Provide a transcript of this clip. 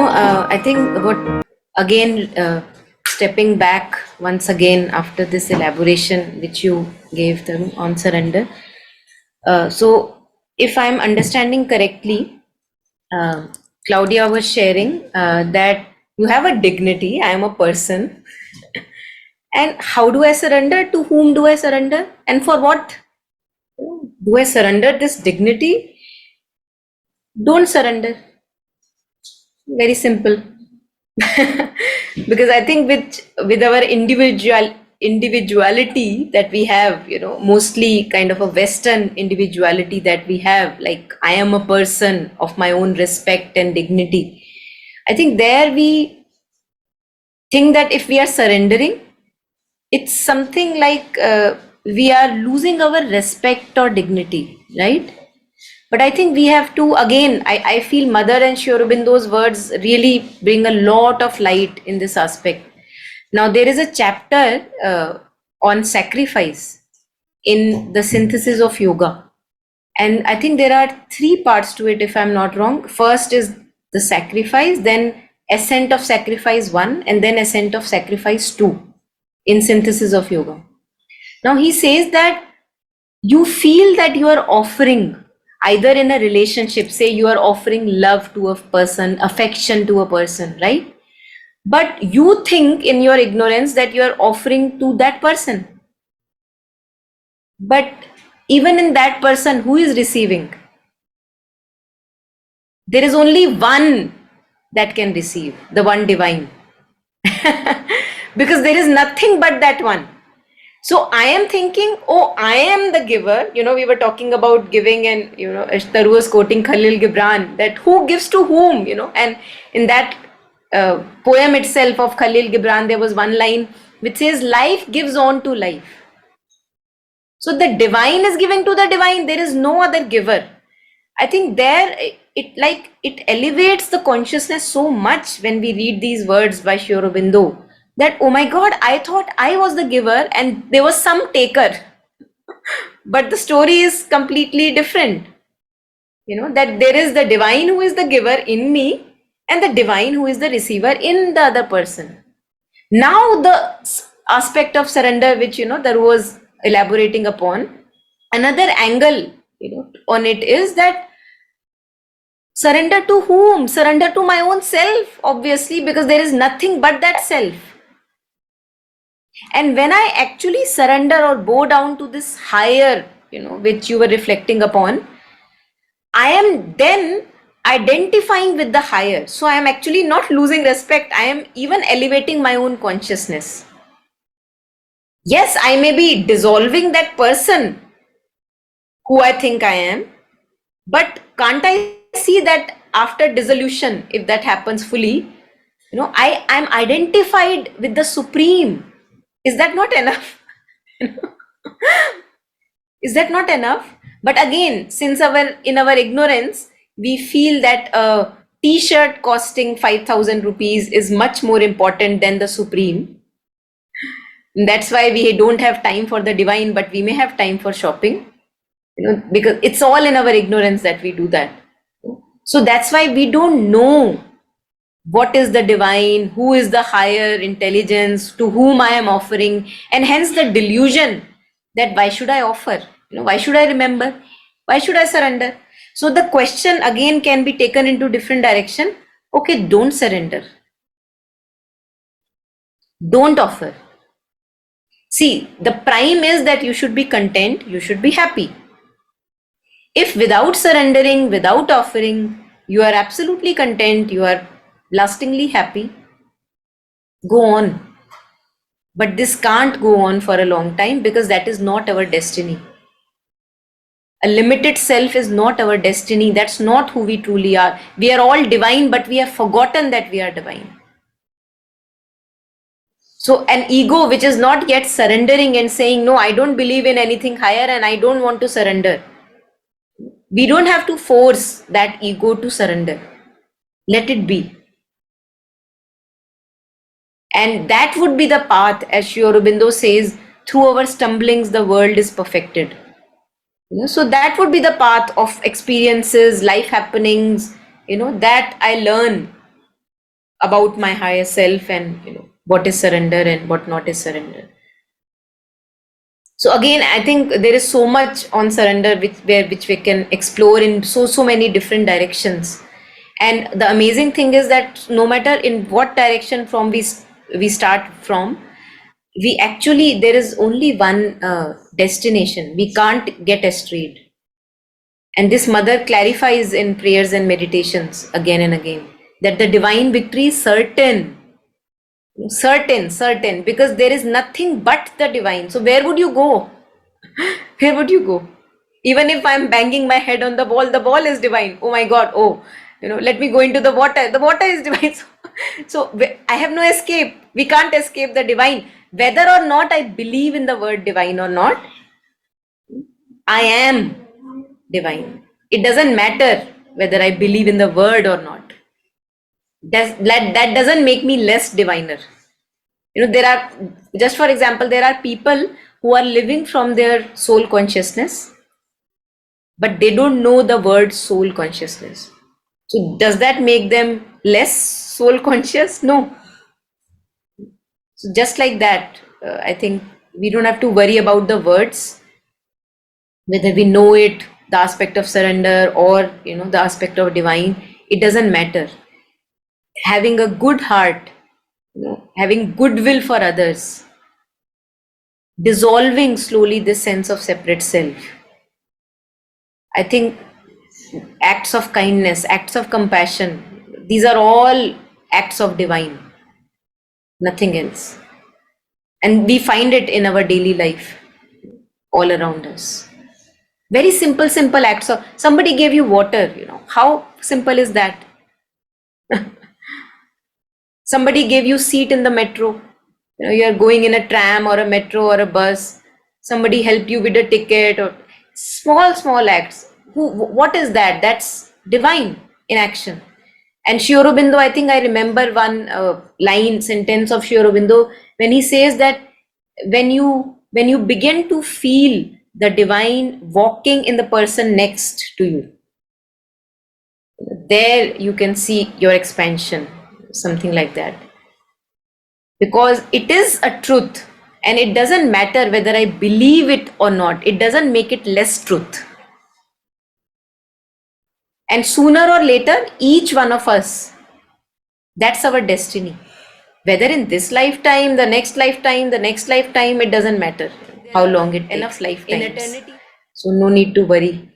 I think stepping back once again after this elaboration which you gave them on surrender. So, if I'm understanding correctly, Claudia was sharing that you have a dignity. I am a person. And how do I surrender? To whom do I surrender? And for what? Do I surrender this dignity? Don't surrender. Very simple. Because I think with our individuality that we have, mostly kind of a Western individuality that we have, like I am a person of my own respect and dignity. I think there we think that if we are surrendering, it's something like we are losing our respect or dignity, right? But I think we have to, again, I feel Mother and Sri Aurobindo's words really bring a lot of light in this aspect. Now, there is a chapter on sacrifice in the synthesis of yoga. And I think there are 3 parts to it, if I'm not wrong. First is the sacrifice, then ascent of sacrifice 1, and then ascent of sacrifice 2 in synthesis of yoga. Now, he says that you feel that you are offering, either in a relationship, say you are offering love to a person, affection to a person, right? But you think in your ignorance that you are offering to that person. But even in that person, who is receiving? There is only one that can receive, the one divine. Because there is nothing but that one. So I am thinking, oh, I am the giver. We were talking about giving, and Taru was quoting Khalil Gibran, that who gives to whom, and in that poem itself of Khalil Gibran, there was one line which says, life gives on to life. So the divine is giving to the divine. There is no other giver. I think there it elevates the consciousness so much when we read these words by Sri Aurobindo, that, oh my God, I thought I was the giver and there was some taker. But the story is completely different. That there is the divine who is the giver in me and the divine who is the receiver in the other person. Now the aspect of surrender, which, there was elaborating upon, another angle, on it is that surrender to whom? Surrender to my own self, obviously, because there is nothing but that self. And when I actually surrender or bow down to this higher, which you were reflecting upon, I am then identifying with the higher. So I am actually not losing respect. I am even elevating my own consciousness. Yes, I may be dissolving that person who I think I am, but can't I see that after dissolution, if that happens fully, I am identified with the Supreme. Is that not enough? Is that not enough? But again, since in our ignorance, we feel that a t-shirt costing 5,000 rupees is much more important than the Supreme. And that's why we don't have time for the divine, but we may have time for shopping, because it's all in our ignorance that we do that. So that's why we don't know what is the divine, who is the higher intelligence, to whom I am offering, and hence the delusion that why should I offer? Why should I remember? Why should I surrender? So the question again can be taken into different direction. Okay, don't surrender. Don't offer. See, the prime is that you should be content, you should be happy. If without surrendering, without offering, you are absolutely content, you are lastingly happy, go on. But this can't go on for a long time, because that is not our destiny. A limited self is not our destiny. That's not who we truly are. We are all divine, but we have forgotten that we are divine. So an ego which is not yet surrendering and saying, no, I don't believe in anything higher and I don't want to surrender. We don't have to force that ego to surrender. Let it be. And that would be the path, as Sri Aurobindo says, through our stumblings, the world is perfected. So that would be the path of experiences, life happenings, that I learn about my higher self, and what is surrender and what not is surrender. So again, I think there is so much on surrender which we can explore in so many different directions. And the amazing thing is that no matter in what direction from we start from, we actually, there is only one destination. We can't get strayed. And this mother clarifies in prayers and meditations again and again that the divine victory is certain, because there is nothing but the divine. So where would you go? Where would you go? Even if I'm banging my head on the ball is divine. Oh my God. Oh, let me go into the water. The water is divine. So I have no escape. We can't escape the divine. Whether or not I believe in the word divine or not, I am divine. It doesn't matter whether I believe in the word or not. That doesn't make me less diviner. There are, just for example, there are people who are living from their soul consciousness, but they don't know the word soul consciousness. So does that make them less soul conscious? No. So just like that, I think we don't have to worry about the words, whether we know it, the aspect of surrender, or the aspect of divine. It doesn't matter. Having a good heart, having goodwill for others, dissolving slowly this sense of separate self. I think acts of kindness, acts of compassion, these are all acts of divine, nothing else. And we find it in our daily life, all around us. Very simple acts of, somebody gave you water, how simple is that? Somebody gave you seat in the metro, you are going in a tram or a metro or a bus, somebody helped you with a ticket, or small acts. What is that? That's divine in action. And Sri Aurobindo, I think I remember one sentence of Sri Aurobindo when he says that when you begin to feel the divine walking in the person next to you, there you can see your expansion, something like that. Because it is a truth, and it doesn't matter whether I believe it or not. It doesn't make it less truth. And sooner or later, each one of us, that's our destiny. Whether in this lifetime, the next lifetime, it doesn't matter how long it takes. Enough lifetimes. In eternity. So no need to worry.